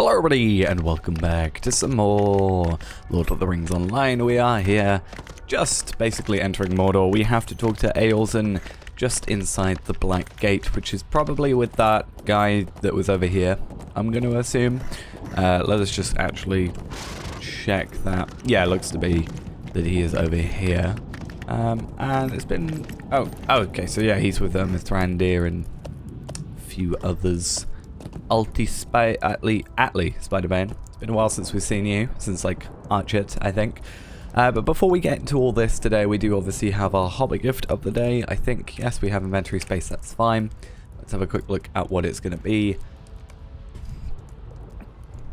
Hello everybody and welcome back to some more Lord of the Rings Online. We are here just basically entering Mordor. We have to talk to Eorzen just inside the Black Gate, which is probably with that guy that was over here, I'm going to assume. Let us just actually check that. Yeah, it looks to be that he is over here. And it's been... Oh, okay, so yeah, he's with Mithrandir and a few others. Atli Spider-Bane. It's been a while since we've seen you, since like Archit, I think. But before we get into all this today, we do obviously have our hobby gift of the day. I think, yes, we have inventory space, that's fine. Let's have a quick look at what it's going to be.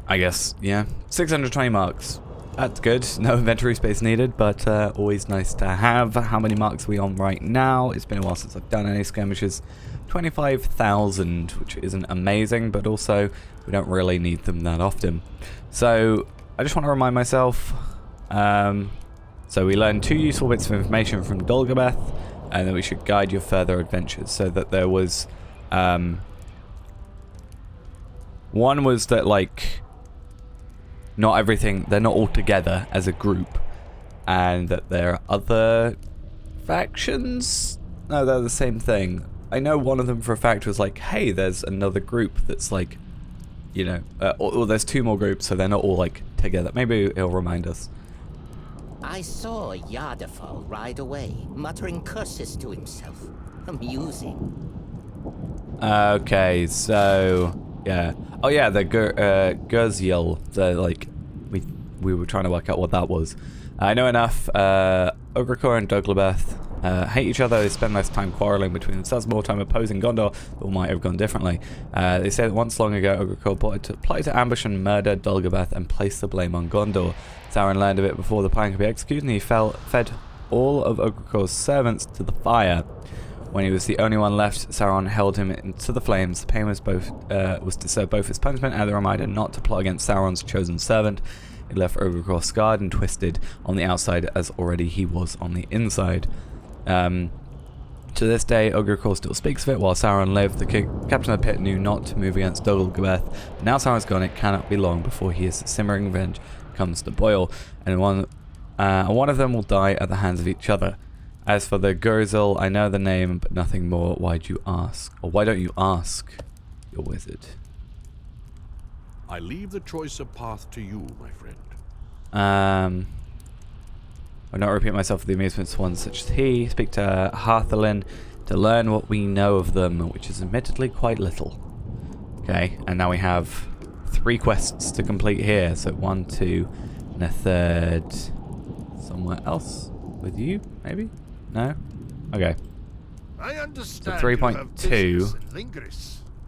I guess, yeah, 620 marks. That's good. No inventory space needed, but always nice to have. How many marks are we on right now? It's been a while since I've done any skirmishes. 25,000, which isn't amazing, but also we don't really need them that often. So I just want to remind myself. So we learned 2 useful bits of information from Dulgobeth, and that we should guide your further adventures. So that there was one was that like not everything, they're not all together as a group, and that there are other factions. No, they're the same thing. I know one of them for a fact was like, hey, there's another group that's like, you know, or there's 2 more groups, so they're not all like together. Maybe it'll remind us. I saw J.R.R. ride away, muttering curses to himself. Amusing. Okay, so yeah. Oh yeah, the Gurziel. The like, we were trying to work out what that was. I know enough. Ogrikor and Dulgobeth hate each other. They spend less time quarreling between themselves, more time opposing Gondor. All might have gone differently. They say that once long ago, Ogrikor plotted to ambush and murder Dulgobeth and place the blame on Gondor. Sauron learned of it before the plan could be executed, and he fed all of Ogrikor's servants to the fire. When he was the only one left, Sauron held him into the flames. The pain was to serve both his punishment and the reminder not to plot against Sauron's chosen servant. It left Ogrikor scarred and twisted on the outside as already he was on the inside. To this day, Ogrikor still speaks of it. While Sauron lived, the captain of the pit knew not to move against Dulgobeth. But now Sauron's gone, it cannot be long before his simmering revenge comes to boil, and one of them will die at the hands of each other. As for the Gurzel, I know the name, but nothing more. Why'd you ask? Or why don't you ask, your wizard? I leave the choice of path to you, my friend. I'll not repeat myself for the amusements of one such as he. Speak to Harthalin to learn what we know of them, which is admittedly quite little. Okay, and now we have 3 quests to complete here. So 1, 2, and a third somewhere else with you, maybe? No? Okay. I understand. So 3.2,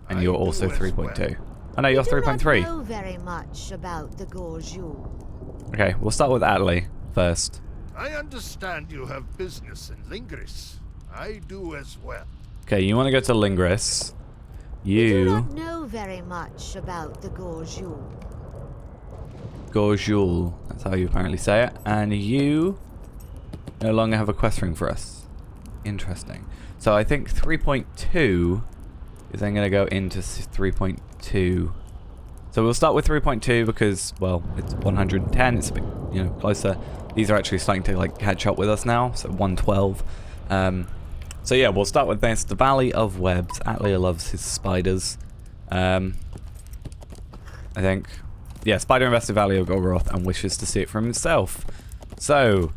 and you're also 3.2. Oh no, you're 3.3. I don't know very much about the Gorjul. Okay, we'll start with Atli first. I understand you have business in Lingris. I do as well. Okay, you want to go to Lingris. I do not know very much about the Gorjul. Gorjul, that's how you apparently say it. And you no longer have a quest ring for us. Interesting. So I think 3.2 is then going to go into 3.2. So we'll start with 3.2 because, well, it's 110. It's a bit, you know, closer. These are actually starting to like catch up with us now. So 112. So yeah, we'll start with this. The Valley of Webs. Atli loves his spiders. I think. Yeah, spider invested Valley of Golgoroth and wishes to see it for himself. So,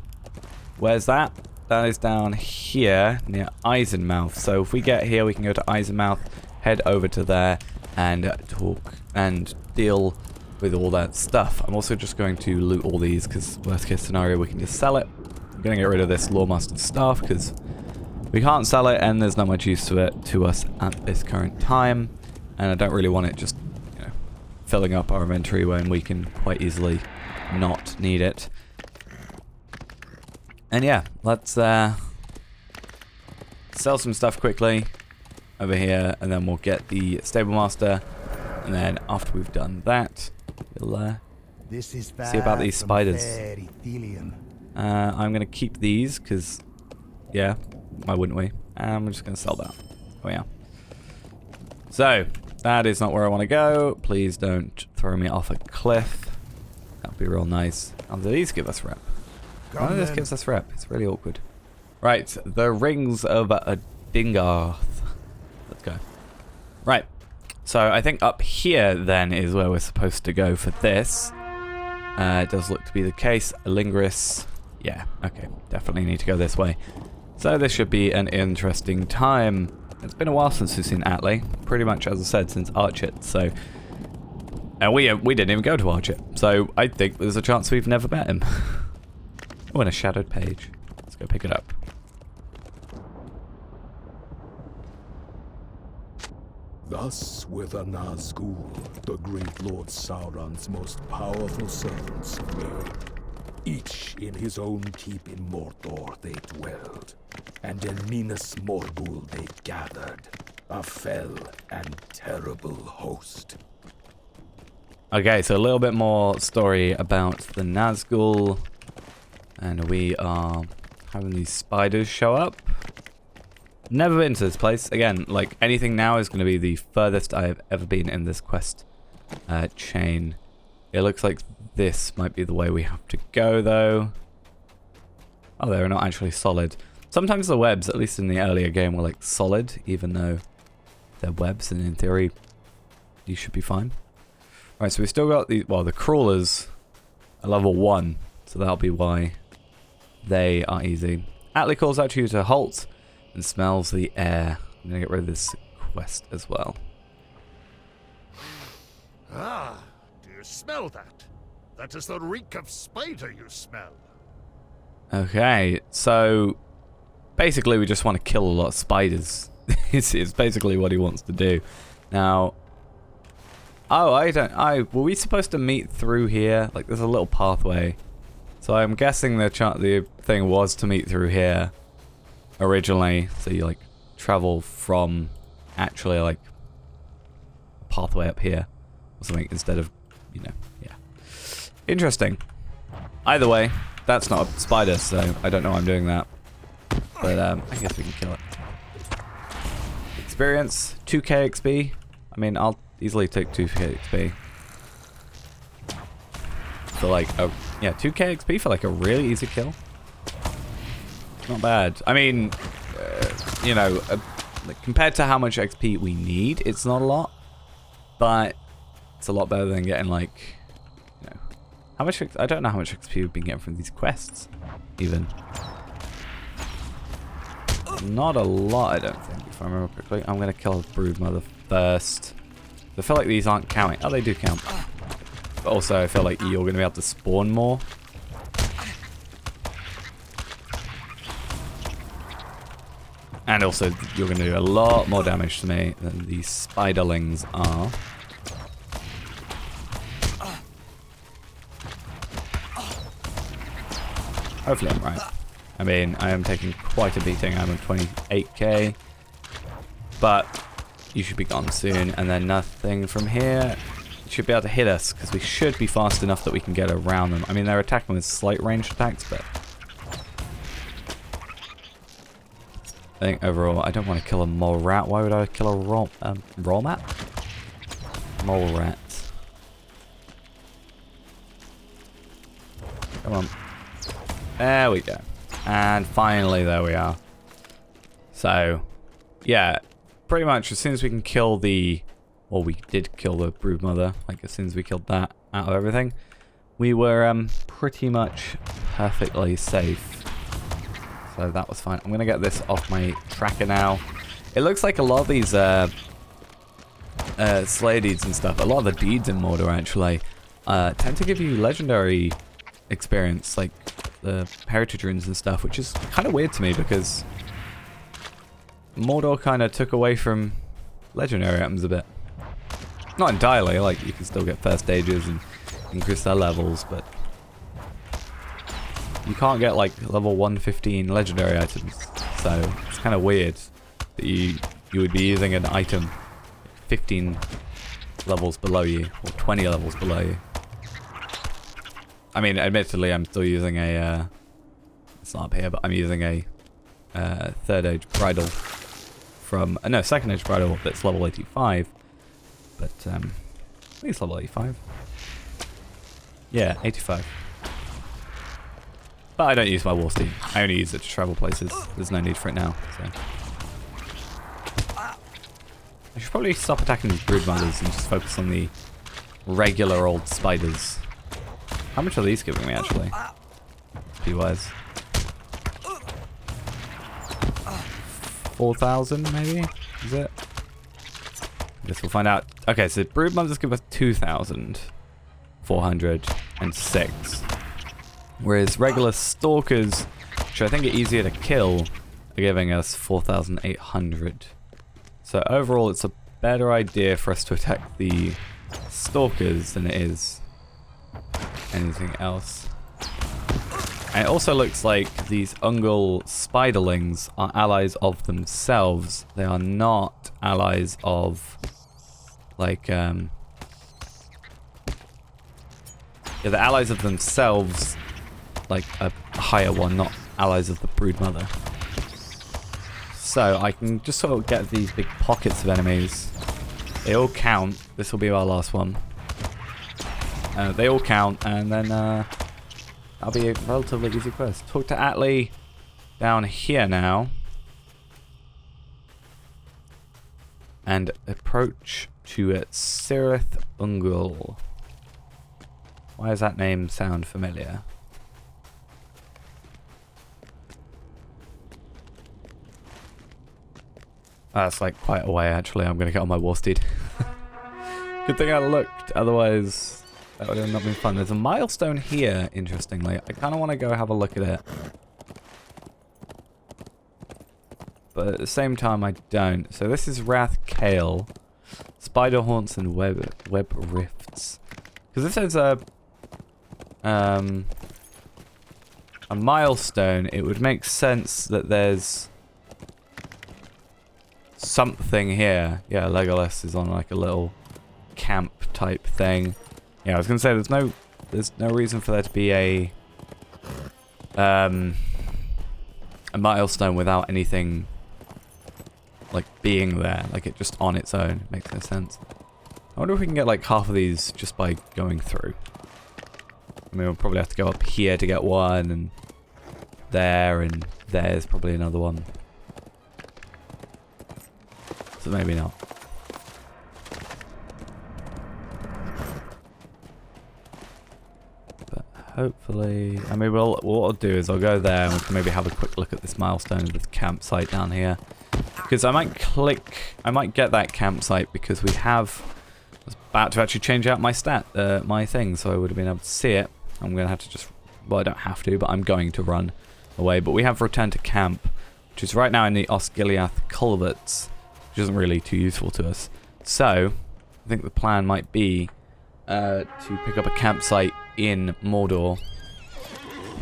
where's that? That is down here near Eisenmouth. So if we get here, we can go to Eisenmouth, head over to there, and talk and deal with all that stuff. I'm also just going to loot all these because worst case scenario, we can just sell it. I'm going to get rid of this Lawmaster's staff because we can't sell it and there's not much use to it to us at this current time. And I don't really want it just, you know, filling up our inventory when we can quite easily not need it. And yeah, let's sell some stuff quickly over here, and then we'll get the stable master, and then after we've done that, we'll see about these spiders. I'm gonna keep these because, yeah, why wouldn't we? And we're just gonna sell that. Oh yeah. So that is not where I want to go. Please don't throw me off a cliff. That would be real nice. Oh, do these give us rep? None of this gives us rep. It's really awkward. Right, the Rings of Dingarth. Let's go. Right, so I think up here then is where we're supposed to go for this. It does look to be the case. Lingris. Yeah, okay. Definitely need to go this way. So this should be an interesting time. It's been a while since we've seen Atli. Pretty much, as I said, since Archit. So, and we didn't even go to Archit. So I think there's a chance we've never met him. Oh, and a shadowed page. Let's go pick it up. Thus were the Nazgul, the great Lord Sauron's most powerful servants, made. Each in his own keep in Mordor they dwelled, and in Minas Morgul they gathered, a fell and terrible host. Okay, so a little bit more story about the Nazgul, and we are having these spiders show up. Never been to this place. Again, like, anything now is going to be the furthest I have ever been in this quest chain. It looks like this might be the way we have to go, though. Oh, they're not actually solid. Sometimes the webs, at least in the earlier game, were, like, solid, even though they're webs, and in theory, you should be fine. Alright, so we still got the, well, the crawlers are level 1, so that'll be why they are easy. Atli calls out to you to halt and smells the air. I'm gonna get rid of this quest as well. Ah, do you smell that? That is the reek of spider you smell. Okay, so basically we just want to kill a lot of spiders. it's basically what he wants to do. Now, oh, were we supposed to meet through here? Like, there's a little pathway. So I'm guessing the thing was to meet through here originally. So you, like, travel from actually, like, a pathway up here or something instead of, you know, yeah. Interesting. Either way, that's not a spider, so I don't know why I'm doing that. But I guess we can kill it. Experience, 2k XP. I mean, I'll easily take 2k XP. For like a, yeah, 2k XP for like a really easy kill. Not bad. I mean, you know, like compared to how much XP we need, it's not a lot. But it's a lot better than getting like, you know, how much, I don't know how much XP we've been getting from these quests, even. Not a lot, I don't think, if I remember correctly. I'm going to kill the Broodmother first. I feel like these aren't counting. Oh, they do count. But also, I feel like you're going to be able to spawn more. And also, you're going to do a lot more damage to me than these spiderlings are. Hopefully I'm right. I mean, I am taking quite a beating. I'm at 28k. But you should be gone soon. And then nothing from here. You should be able to hit us, because we should be fast enough that we can get around them. I mean, they're attacking with slight ranged attacks, but I think overall, I don't want to kill a mole rat. Why would I kill a raw mat? Mole rat. Come on. There we go. And finally, there we are. So, yeah, pretty much as soon as we can kill the, or we did kill the Broodmother, like as soon as we killed that out of everything, we were pretty much perfectly safe. So that was fine. I'm going to get this off my tracker now. It looks like a lot of these Slayer deeds and stuff, a lot of the deeds in Mordor actually, tend to give you legendary experience, like the heritage runes and stuff, which is kind of weird to me because Mordor kind of took away from legendary items a bit. Not entirely, like you can still get first stages and increase their levels, but you can't get like level 115 legendary items, so it's kind of weird that you would be using an item 15 levels below you or 20 levels below you. I mean, admittedly, I'm still using a, it's not up here, but I'm using a third age bridle from, no, second age bridle that's level 85. but I think it's level 85. Yeah, 85. But I don't use my war steed. I only use it to travel places. There's no need for it now. So. I should probably stop attacking these broodmothers and just focus on the regular old spiders. How much are these giving me, actually? Be wise. 4,000, maybe? Is it? I guess we'll find out. Okay, so broodmothers give us 2,406. Whereas regular stalkers, which I think are easier to kill, are giving us 4,800. So overall, it's a better idea for us to attack the stalkers than it is anything else. And it also looks like these Ungol spiderlings are allies of themselves. They are not allies of, like, yeah, they're allies of themselves, like a higher one, not allies of the broodmother. So I can just sort of get these big pockets of enemies. They all count. This will be our last one. They all count, and then that'll be a relatively easy quest. Talk to Atli down here now. And approach to Cirith Ungol. Why does that name sound familiar? That's like quite a way, actually. I'm going to get on my war steed. Good thing I looked, otherwise that would have not been fun. There's a milestone here, interestingly. I kind of want to go have a look at it. But at the same time, I don't. So this is Wrath Kale. Spider Haunts and Web Rifts. Because if there's a milestone, it would make sense that there's something here. Yeah, Legolas is on like a little camp type thing. Yeah, I was gonna say there's no reason for there to be a milestone without anything like being there, like it just on its own. Makes no sense. I wonder if we can get like half of these just by going through. I mean, we'll probably have to go up here to get one, and there's probably another one. So maybe not. But hopefully, I mean, what I'll do is I'll go there and we can maybe have a quick look at this milestone of this campsite down here. Because I might get that campsite because I was about to actually change out my my thing, so I would have been able to see it. I'm going to have to just, well, I don't have to, but I'm going to run away. But we have returned to camp, which is right now in the Osgiliath culverts, which isn't really too useful to us. So, I think the plan might be to pick up a campsite in Mordor.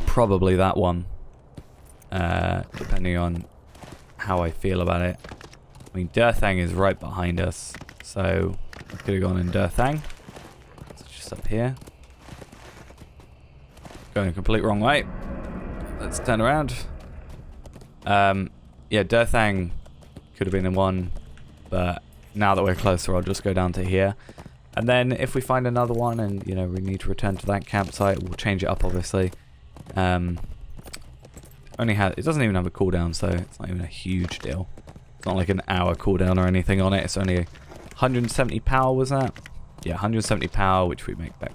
Probably that one, depending on how I feel about it. I mean, Durthang is right behind us, so I could have gone in Durthang. It's just up here. Going a complete wrong way. Let's turn around. Yeah, Durthang could have been in one, but now that we're closer, I'll just go down to here. And then if we find another one and, you know, we need to return to that campsite, we'll change it up, obviously. It doesn't even have a cooldown, so it's not even a huge deal. It's not like an hour cooldown or anything on it. It's only 170 power, was that? Yeah, 170 power, which we make back.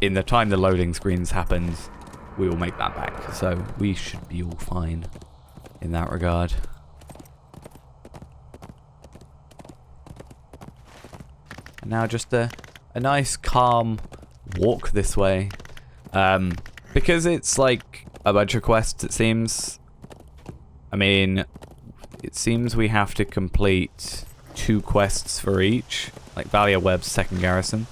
In the time the loading screens happens, we will make that back. So we should be all fine in that regard. And now just a nice calm walk this way. Because it's like a bunch of quests, it seems. I mean, it seems we have to complete 2 quests for each. Like Valia Webb's second garrison.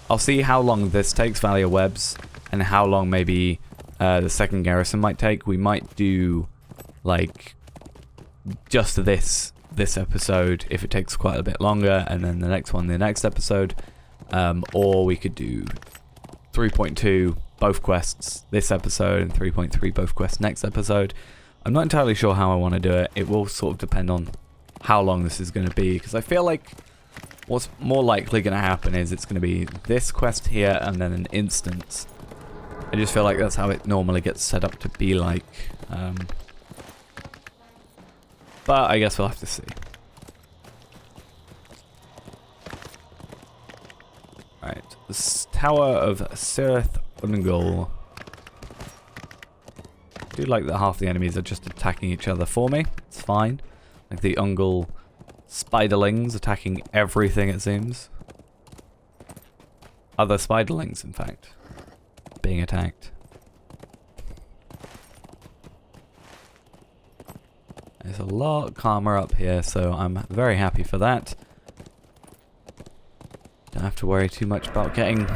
I'll see how long this takes, Valia Webb's, and how long maybe the second garrison might take. We might do like just this episode if it takes quite a bit longer, and then the next one the next episode. Or we could do 3.2 both quests this episode and 3.3 both quests next episode. I'm not entirely sure how I want to do it. It will sort of depend on how long this is going to be, because I feel like what's more likely going to happen is it's going to be this quest here and then an instance. I just feel like that's how it normally gets set up to be like. But I guess we'll have to see. Right, the Tower of Cirith Ungol. I do like that half the enemies are just attacking each other for me. It's fine. Like the Ungol spiderlings attacking everything, it seems. Other spiderlings, in fact, being attacked. It's a lot calmer up here, so I'm very happy for that. Don't have to worry too much about getting,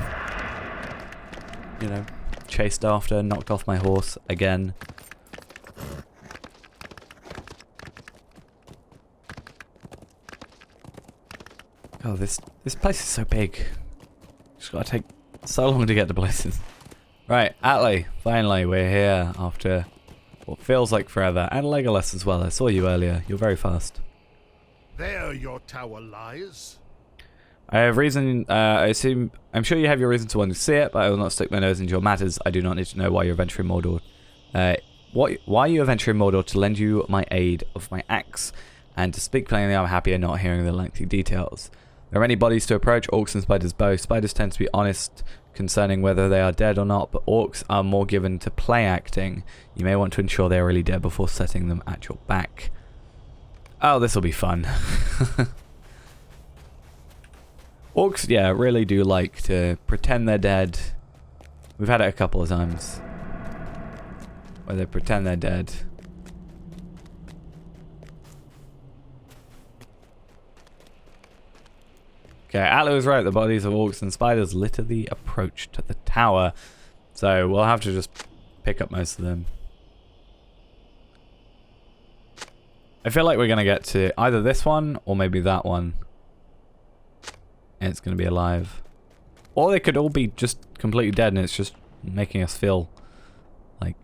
you know, chased after, knocked off my horse again. Oh, this place is so big. Just gotta take so long to get to places. Right, Atli, finally we're here after what feels like forever. And Legolas as well, I saw you earlier. You're very fast. There your tower lies. I have reason, I'm sure you have your reason to want to see it, but I will not stick my nose into your matters. I do not need to know why you're venturing Mordor. Why you are venturing Mordor to lend you my aid of my axe. And to speak plainly, I'm happier not hearing the lengthy details. There are many bodies to approach, orcs and spiders both. Spiders tend to be honest concerning whether they are dead or not, but orcs are more given to play acting. You may want to ensure they are really dead before setting them at your back. Oh, this will be fun. Orcs, yeah, really do like to pretend they're dead. We've had it a couple of times where they pretend they're dead. Okay, Atli was right. The bodies of orcs and spiders litter the approach to the tower. So we'll have to just pick up most of them. I feel like we're going to get to either this one or maybe that one. And it's going to be alive. Or they could all be just completely dead and it's just making us feel like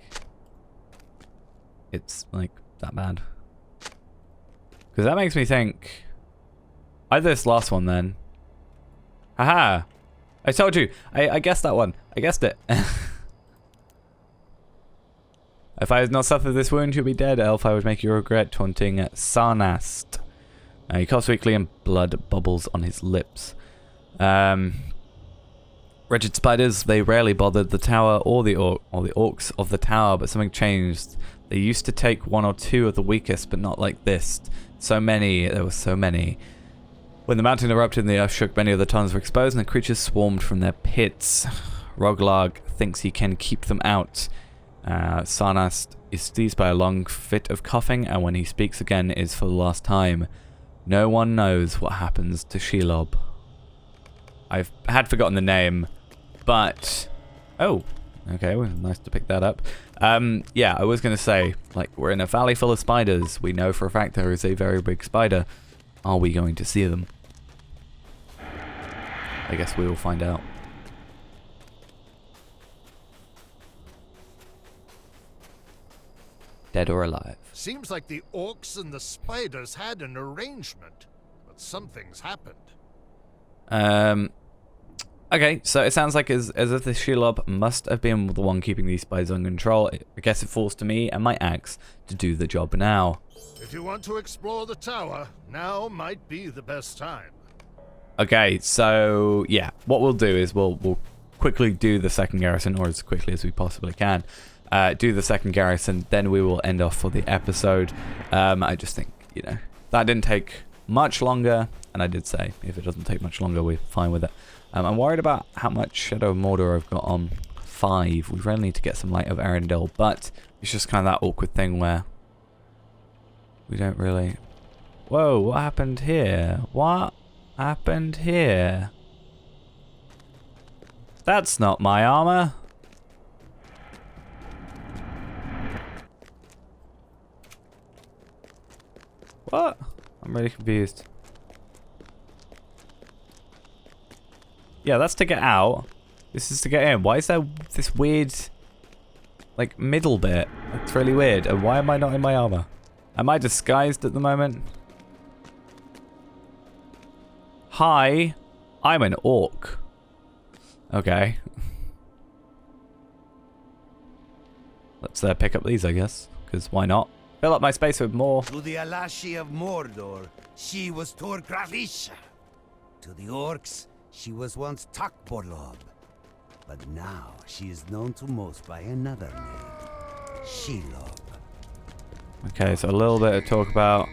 it's like that bad. Because that makes me think either this last one then. Haha! I told you! I guessed that one. I guessed it. If I had not suffered this wound, you'll be dead, elf. I would make you regret taunting Sarnast. He coughs weakly and blood bubbles on his lips. Wretched spiders, they rarely bothered the tower or the orcs of the tower, but something changed. They used to take one or two of the weakest, but not like this. So many, there were so many. When the mountain erupted and the earth shook, many of the tunnels were exposed and the creatures swarmed from their pits. Roglarg thinks he can keep them out. Sarnast is seized by a long fit of coughing, and when he speaks again is for the last time. No one knows what happens to Shelob. I had forgotten the name, but... Oh, okay, well, nice to pick that up. Yeah, I was going to say, like, we're in a valley full of spiders. We know for a fact there is a very big spider. Are we going to see them? I guess we will find out. Dead or alive. Seems like the orcs and the spiders had an arrangement, but something's happened. Okay, so it sounds like as if the Shelob must have been the one keeping these spiders under control. I guess it falls to me and my axe to do the job now. If you want to explore the tower, now might be the best time. Okay, so yeah, what we'll do is we'll quickly do the second garrison, or as quickly as we possibly can. Do the second garrison, then we will end off for the episode. I just think, you know, that didn't take much longer, and I did say if it doesn't take much longer, we're fine with it. I'm worried about how much Shadow of Mordor I've got on 5. We really need to get some Light of Arendelle, but it's just kind of that awkward thing where we don't really... Whoa, what happened here? What happened here? That's not my armor. What? I'm really confused. Yeah, that's to get out. This is to get in. Why is there this weird, like, middle bit? That's really weird. And why am I not in my armor? Am I disguised at the moment? Hi, I'm an orc. Okay. Let's pick up these, I guess, because why not? Fill up my space with more. To the Alashi of Mordor, she was Torgravisha. To the orcs, she was once Takborlob. But now she is known to most by another name, Shelob. Okay, so a little bit of talk about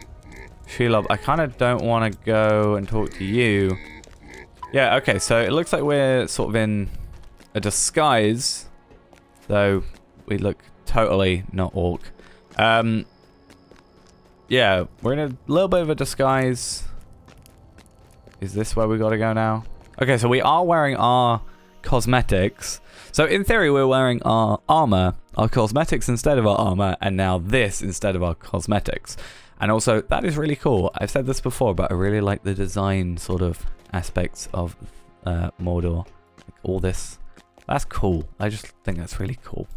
Shelob. I kind of don't want to go and talk to you. Yeah, okay, so it looks like we're sort of in a disguise, though we look totally not orc. Yeah, we're in a little bit of a disguise. Is this where we gotta go now? Okay, so we are wearing our cosmetics. So in theory, we're wearing our armor, our cosmetics instead of our armor, and now this instead of our cosmetics. And also, that is really cool. I've said this before, but I really like the design sort of aspects of Mordor. Like all this. That's cool. I just think that's really cool.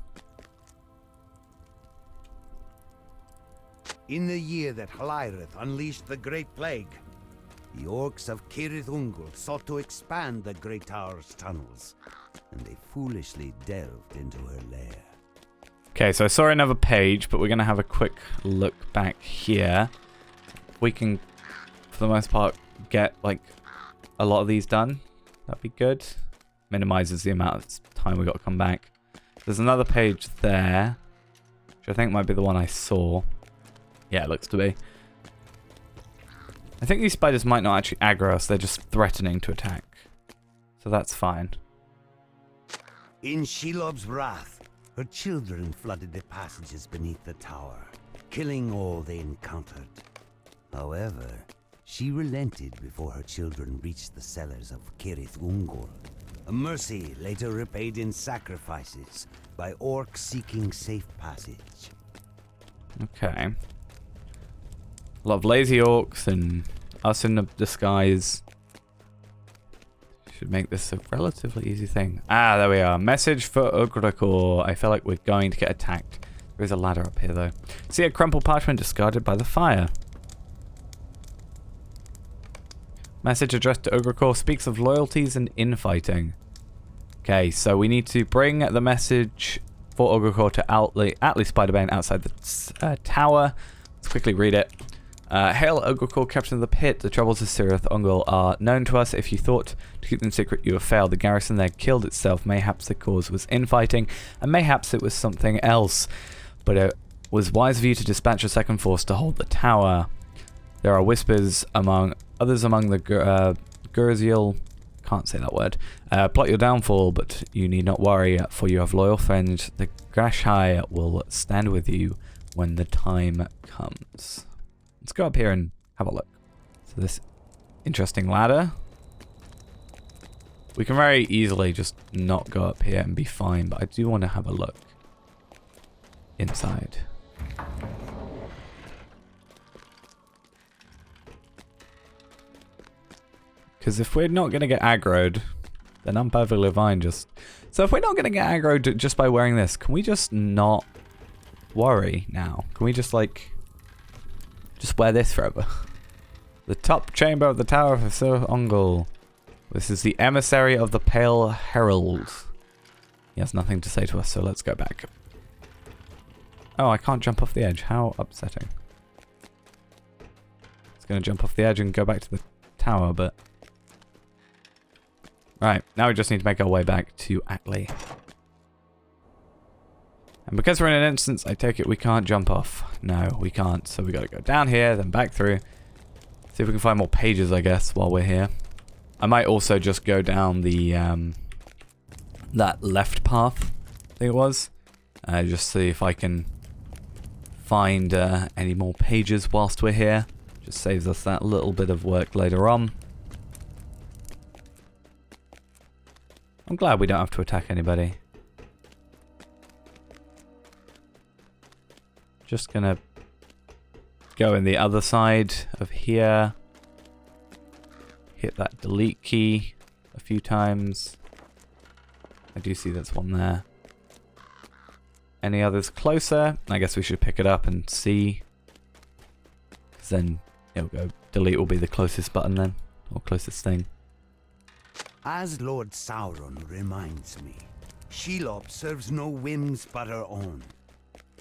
In the year that Hlyrith unleashed the Great Plague, the orcs of Cirith Ungol sought to expand the Great Tower's tunnels, and they foolishly delved into her lair. Okay, so I saw another page, but we're going to have a quick look back here. We can, for the most part, get like a lot of these done. That'd be good. Minimizes the amount of time we got to come back. There's another page there, which I think might be the one I saw. Yeah, it looks to be. I think these spiders might not actually aggro us, they're just threatening to attack. So that's fine. In Shelob's wrath, her children flooded the passages beneath the tower, killing all they encountered. However, she relented before her children reached the cellars of Cirith Ungol. A mercy later repaid in sacrifices by orcs seeking safe passage. Okay. A lot of lazy orcs and us in a disguise. Should make this a relatively easy thing. Ah, there we are. Message for Ugrakor. I feel like we're going to get attacked. There is a ladder up here, though. See a crumpled parchment discarded by the fire. Message addressed to Ugrakor speaks of loyalties and infighting. Okay, so we need to bring the message for Ugrakor to Atli Spider-Bane outside the tower. Let's quickly read it. Hail Ugrakor, captain of the pit. The troubles of Cirith Ungol are known to us. If you thought to keep them secret, you have failed. The garrison there killed itself. Mayhaps the cause was infighting, and mayhaps it was something else. But it was wise of you to dispatch a second force to hold the tower. There are whispers among others among the Gurziel. Can't say that word. Plot your downfall, but you need not worry, for you have loyal friends. The Grashai will stand with you when the time comes. Let's go up here and have a look. So this interesting ladder. We can very easily just not go up here and be fine, but I do want to have a look inside. Because if we're not going to get aggroed, then I'm perfectly fine just... So if we're not going to get aggroed just by wearing this, can we just not worry now? Can we just like... just wear this forever? The top chamber of the Tower of Cirith Ungol. This is the emissary of the Pale Herald. He has nothing to say to us, so let's go back. Oh, I can't jump off the edge. How upsetting. It's going to jump off the edge and go back to the tower, but... Right, now we just need to make our way back to Atli. And because we're in an instance, I take it we can't jump off. No, we can't. So we got to go down here, then back through. See if we can find more pages, I guess, while we're here. I might also just go down the that left path, I think it was. Just see if I can find any more pages whilst we're here. Just saves us that little bit of work later on. I'm glad we don't have to attack anybody. Just gonna go in the other side of here. Hit that delete key a few times. I do see there's one there. Any others closer? I guess we should pick it up and see. Because then it'll go. Delete will be the closest button then. or closest thing. As Lord Sauron reminds me, Shelob serves no whims but her own.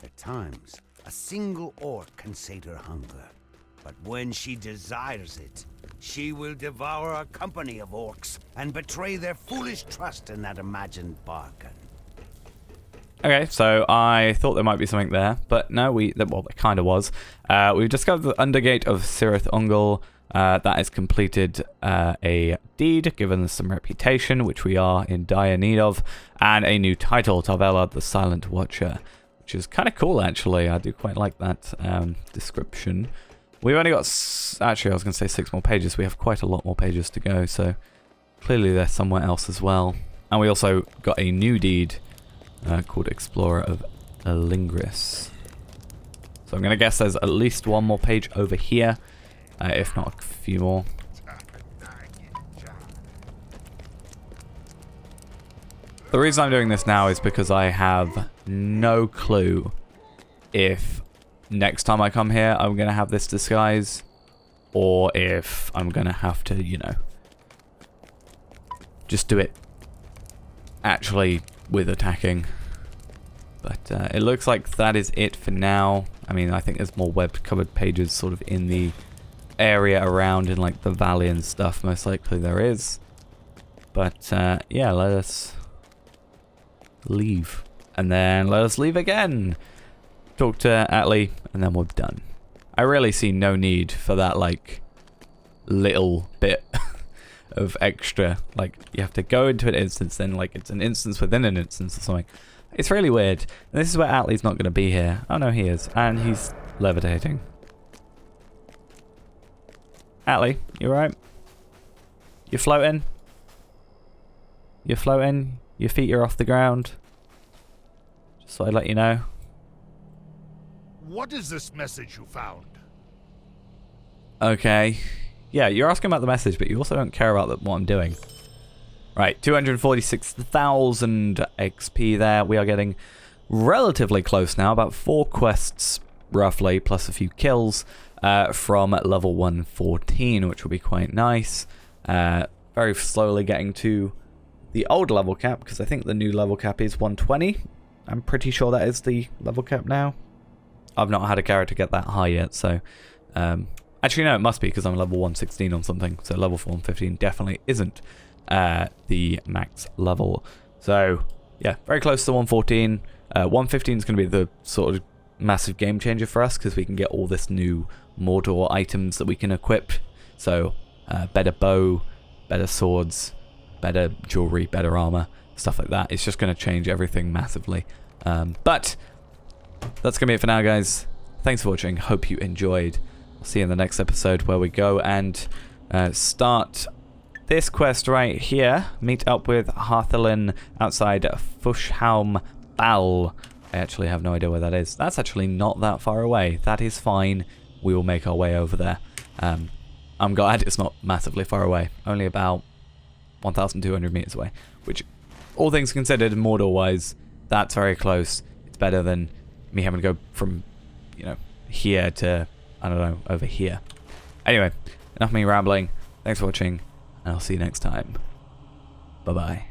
At times, a single orc can sate her hunger. But when she desires it, she will devour a company of orcs and betray their foolish trust in that imagined bargain. Okay, so I thought there might be something there, but no, well, it kind of was. We've discovered the Undergate of Cirith Ungol. That has completed a deed, given us some reputation, which we are in dire need of, and a new title, Tarvela the Silent Watcher, which is kind of cool, actually. I do quite like that description. We've only got, actually, I was going to say 6 more pages. We have quite a lot more pages to go, so clearly they're somewhere else as well. And we also got a new deed called Explorer of Elingris. So I'm going to guess there's at least one more page over here, if not a few more. The reason I'm doing this now is because I have no clue if next time I come here I'm going to have this disguise, or if I'm going to have to, you know, just do it actually with attacking. But it looks like that is it for now. I mean, I think there's more web-covered pages sort of in the area around in like the valley and stuff. Most likely there is. But yeah, let us leave. And then let us leave again. Talk to Atli, and then we're done. I really see no need for that like little bit of extra. Like, you have to go into an instance, then like it's an instance within an instance or something. It's really weird. And this is where Atli's not going to be here. Oh no, he is. And he's levitating. Atli, you alright? You're floating? You're floating? Your feet are off the ground? Just thought I'd let you know. What is this message you found? Okay. Yeah, you're asking about the message, but you also don't care about what I'm doing. Right, 246,000 XP there. We are getting relatively close now. About 4 quests, roughly, plus a few kills from level 114, which will be quite nice. Very slowly getting to the old level cap, because I think the new level cap is 120. I'm pretty sure that is the level cap now. I've not had a character get that high yet, so... actually, no, it must be, because I'm level 116 on something, so level 115 definitely isn't the max level. So, yeah, very close to 114. 115 is going to be the sort of massive game changer for us, because we can get all this new Mordor items that we can equip. So, better bow, better swords, better jewelry, better armor, stuff like that. It's just going to change everything massively. But that's going to be it for now, guys. Thanks for watching. Hope you enjoyed. I'll see you in the next episode, where we go and start this quest right here. Meet up with Harthelin outside Fushhaum Bal. I actually have no idea where that is. That's actually not that far away. That is fine. We will make our way over there. I'm glad it's not massively far away. Only about 1,200 meters away. Which, all things considered, Mordor-wise, that's very close. It's better than me having to go from, you know, here to, I don't know, over here. Anyway, enough of me rambling. Thanks for watching, and I'll see you next time. Bye-bye.